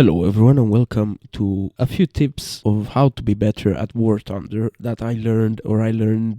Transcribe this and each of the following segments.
Hello everyone and welcome to a few tips of how to be better at War Thunder that I learned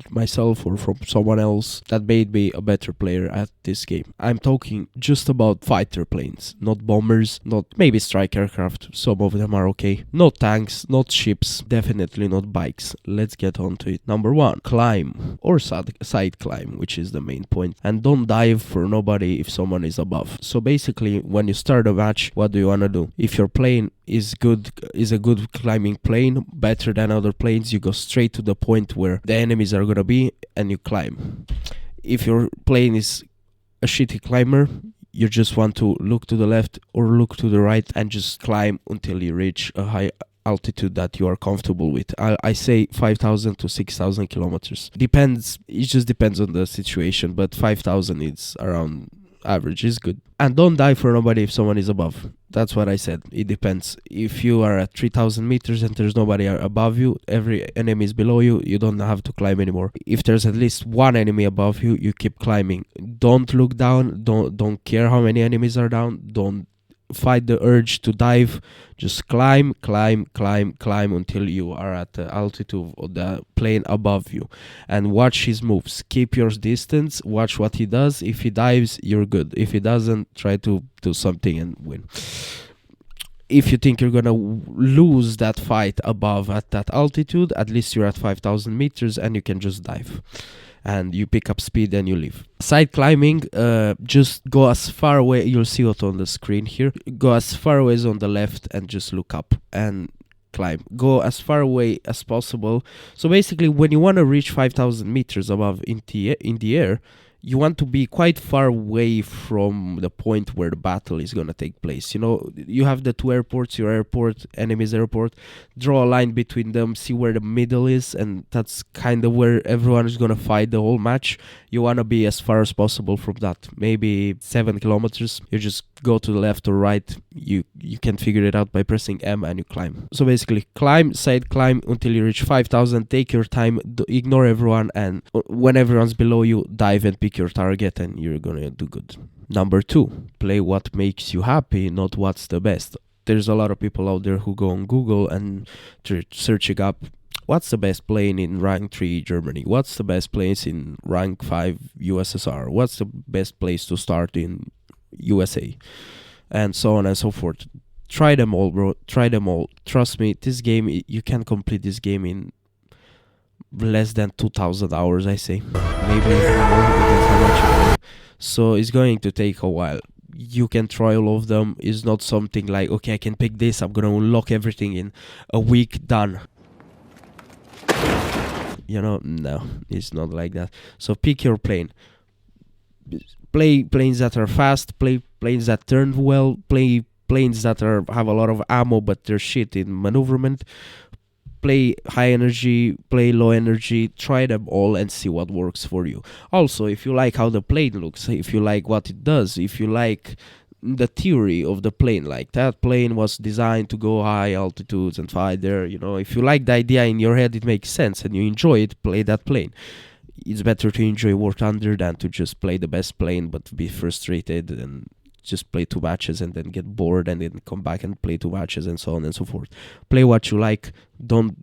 myself or from someone else that made me a better player at this game. I'm talking just about fighter planes, not bombers, not maybe strike aircraft, some of them are okay. Not tanks, not ships, definitely not bikes. Let's get on to it. Number 1, climb or side climb, which is the main point. And don't dive for nobody if someone is above. So basically when you start a match, what do you want to do? If your plane is a good climbing plane, better than other planes, you go straight to the point where the enemies are gonna be and you climb. If your plane is a shitty climber, you just want to look to the left or look to the right and just climb until you reach a high altitude that you are comfortable with. I say 5,000 to 6,000 kilometers. It just depends on the situation, but 5,000 is around average, is good. And don't die for nobody if someone is above. That's what I said. It depends. If you are at 3,000 meters and there's nobody above you, every enemy is below you, you don't have to climb anymore. If there's at least one enemy above you, you keep climbing. Don't look down. Don't care how many enemies are down. Don't fight the urge to dive. Just climb until you are at the altitude of the plane above you and watch his moves. Keep your distance, watch what he does. If he dives, you're good. If he doesn't, try to do something and win. If you think you're gonna lose that fight above at that altitude, at least you're at 5,000 meters and you can just dive and you pick up speed and you leave. Side climbing, just go as far away. You'll see it on the screen here. Go as far away as on the left and just look up and climb. Go as far away as possible. So basically, when you want to reach 5,000 meters above in the air, you want to be quite far away from the point where the battle is going to take place. You know, you have the two airports, your airport, enemy's airport. Draw a line between them, see where the middle is, and that's kind of where everyone is going to fight the whole match. You want to be as far as possible from that. Maybe 7 kilometers. You just go to the left or right. You can figure it out by pressing M and you climb. So basically, side climb until you reach 5,000. Take your time, ignore everyone, and when everyone's below you, dive and pick your target and you're gonna do good. Number 2, play what makes you happy, not what's the best. There's a lot of people out there who go on Google and searching up what's the best plane in rank 3 Germany, what's the best place in rank 5 USSR, what's the best place to start in USA, and so on and so forth. Try them all, bro. Try them all. Trust me, this game, you can complete this game in less than 2,000 hours, I say. Maybe even more, depends how much you play. So it's going to take a while. You can try all of them. It's not something like, okay, I can pick this, I'm gonna unlock everything in a week, done. You know, no, it's not like that. So pick your plane. Play planes that are fast, play planes that turn well, play planes that have a lot of ammo but they're shit in maneuverment. Play high energy, play low energy, try them all and see what works for you. Also, if you like how the plane looks, if you like what it does, if you like the theory of the plane, like that plane was designed to go high altitudes and fight there, you know, if you like the idea in your head, it makes sense and you enjoy it, play that plane. It's better to enjoy War Thunder than to just play the best plane but be frustrated and just play 2 matches and then get bored and then come back and play 2 matches and so on and so forth. Play what you like. Don't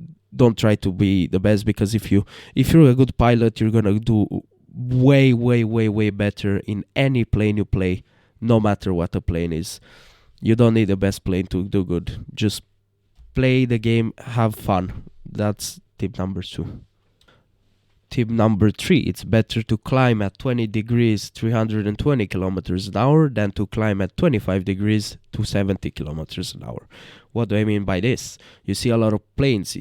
try to be the best, because if you're a good pilot, you're gonna do way better in any plane you play, no matter what the plane is. You don't need the best plane to do good. Just play the game, have fun. That's tip number 2. Tip number 3, it's better to climb at 20 degrees 320 kilometers an hour than to climb at 25 degrees 270 kilometers an hour. What do I mean by this? You see a lot of planes,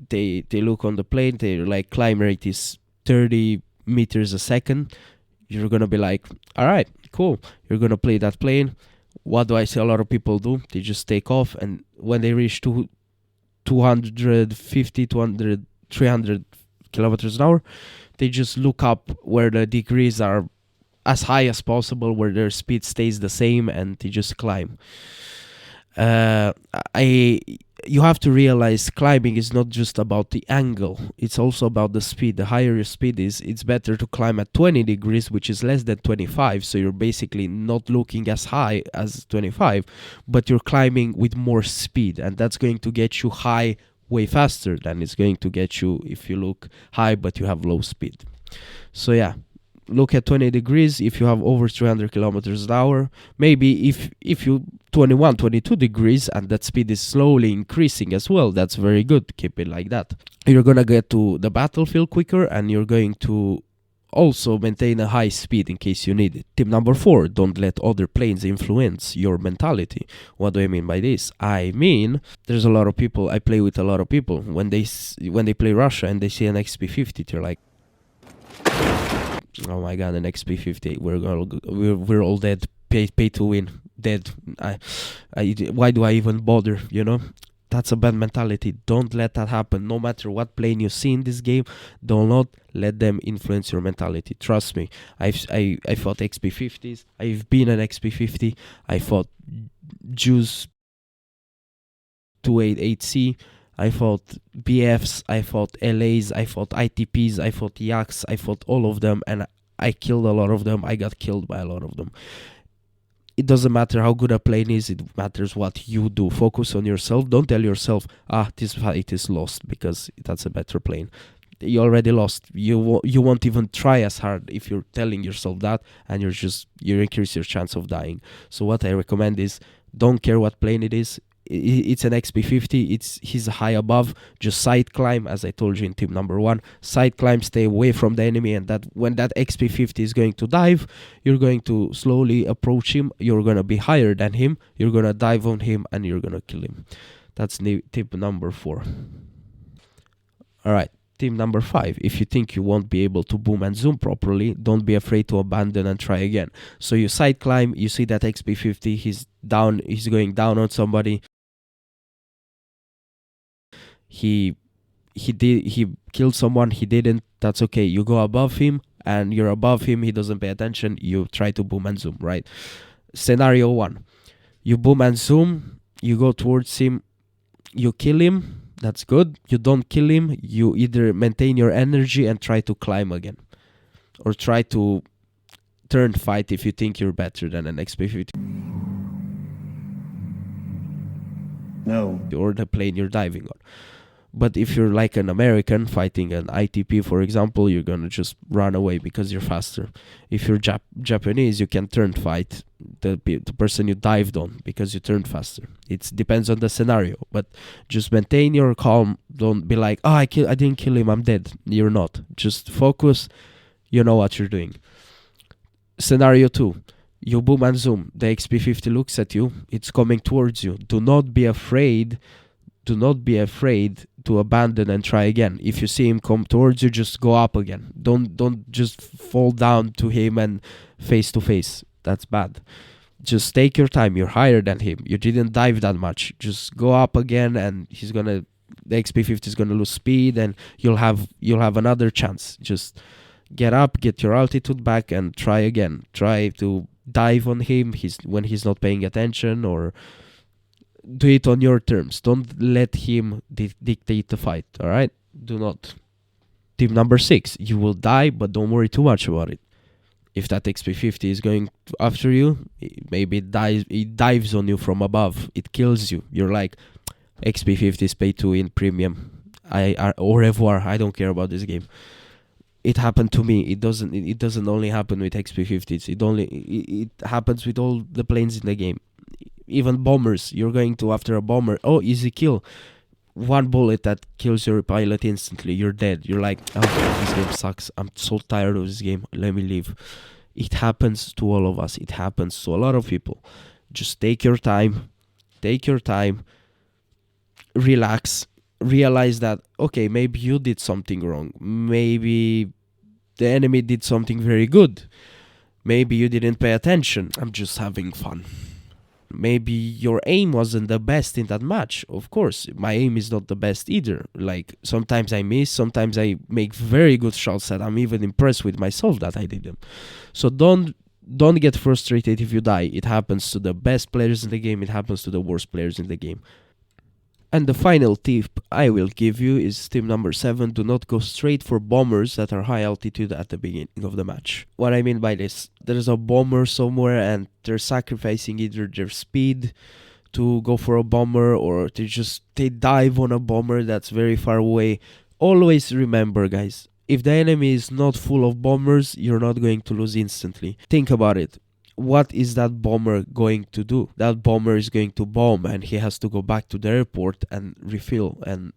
they look on the plane, they're like climb rate is 30 meters a second. You're gonna be like, alright, cool. You're gonna play that plane. What do I see a lot of people do? They just take off, and when they reach 250, 200, 300 kilometers an hour, they just look up where the degrees are as high as possible, where their speed stays the same, and they just climb. I you have to realize climbing is not just about the angle, it's also about the speed. The higher your speed is, it's better to climb at 20 degrees, which is less than 25, so you're basically not looking as high as 25, but you're climbing with more speed, and that's going to get you high way faster than it's going to get you if you look high but you have low speed. So yeah, look at 20 degrees if you have over 300 kilometers an hour. Maybe if you 21, 22 degrees and that speed is slowly increasing as well, that's very good. Keep it like that. You're gonna get to the battlefield quicker, and you're going to also maintain a high speed in case you need it. Tip number 4, don't let other planes influence your mentality. What do I mean by this? I mean, there's a lot of people, I play with a lot of people, when they play Russia and they see an XP50, they're like, oh my god, an XP50, we're all dead, pay to win, dead. Why do I even bother, you know? That's a bad mentality. Don't let that happen. No matter what plane you see in this game, do not let them influence your mentality. Trust me, I fought XP50s, I've been an XP50, I fought Juice 288C, I fought BFs, I fought LAs, I fought ITPs, I fought Yaks, I fought all of them, and I killed a lot of them. I got killed by a lot of them. It doesn't matter how good a plane is, it matters what you do. Focus on yourself. Don't tell yourself, this fight is lost because that's a better plane. You already lost. You won't even try as hard if you're telling yourself that, and you increase your chance of dying. So what I recommend is, don't care what plane it is. It's an XP50, he's high above, just side climb, as I told you in tip number 1. Side climb, stay away from the enemy, and that when that XP50 is going to dive, you're going to slowly approach him, you're going to be higher than him, you're going to dive on him, and you're going to kill him. That's tip number 4. Alright, tip number 5. If you think you won't be able to boom and zoom properly, don't be afraid to abandon and try again. So you side climb, you see that XP50, he's going down on somebody. He killed someone, he didn't, that's okay. You go above him, and you're above him, he doesn't pay attention, you try to boom and zoom, right? Scenario 1. You boom and zoom, you go towards him, you kill him, that's good. You don't kill him, you either maintain your energy and try to climb again, or try to turn fight if you think you're better than an XP50. No. Or the plane you're diving on. But if you're like an American fighting an ITP, for example, you're gonna just run away because you're faster. If you're Japanese, you can turn fight the person you dived on because you turned faster. It depends on the scenario, but just maintain your calm. Don't be like, I didn't kill him, I'm dead. You're not. Just focus. You know what you're doing. Scenario 2. You boom and zoom. The XP50 looks at you. It's coming towards you. Do not be afraid to abandon and try again. If you see him come towards you, just go up again. Don't just fall down to him and face to face. That's bad. Just take your time. You're higher than him. You didn't dive that much. Just go up again, and the XP50 is gonna lose speed, and you'll have another chance. Just get up, get your altitude back, and try again. Try to dive on him when he's not paying attention, or do it on your terms. Don't let him dictate the fight, alright? Do not. Tip number 6. You will die, but don't worry too much about it. If that XP50 is going after you, maybe it dives on you from above. It kills you. You're like, XP50 is pay to win premium. Au revoir. I don't care about this game. It happened to me. It doesn't only happen with XP50s. It happens with all the planes in the game. Even bombers, you're going to after a bomber, easy kill. One bullet that kills your pilot instantly, you're dead. You're like, this game sucks, I'm so tired of this game, let me leave. It happens to all of us. It happens to a lot of people. Just take your time, relax, realize that, okay, maybe you did something wrong, maybe the enemy did something very good, maybe you didn't pay attention, I'm just having fun. Maybe your aim wasn't the best in that match. Of course, my aim is not the best either. Like, sometimes I miss, sometimes I make very good shots that I'm even impressed with myself that I did them. So don't get frustrated if you die. It happens to the best players in the game, it happens to the worst players in the game. And the final tip I will give you is tip number 7. Do not go straight for bombers that are high altitude at the beginning of the match. What I mean by this, there's a bomber somewhere and they're sacrificing either their speed to go for a bomber, or they dive on a bomber that's very far away. Always remember, guys, if the enemy is not full of bombers, you're not going to lose instantly. Think about it. What is that bomber going to do? That bomber is going to bomb and he has to go back to the airport and refill and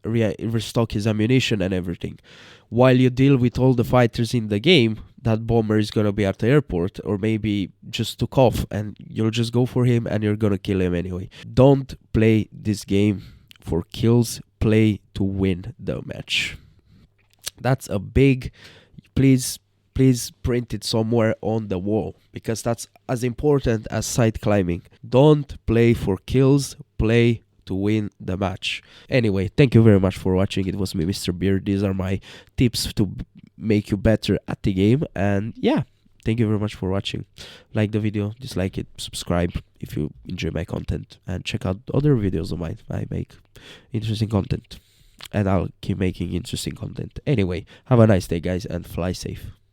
restock his ammunition and everything. While you deal with all the fighters in the game, that bomber is gonna be at the airport, or maybe just took off, and you'll just go for him and you're gonna kill him anyway. Don't play this game for kills, play to win the match. That's a big, please print it somewhere on the wall, because that's as important as side climbing. Don't play for kills, play to win the match. Anyway, thank you very much for watching. It was me, Mr. Beard. These are my tips to make you better at the game. And yeah, thank you very much for watching. Like the video, dislike it, subscribe if you enjoy my content, and check out other videos of mine. I make interesting content, and I'll keep making interesting content. Anyway, have a nice day, guys, and fly safe.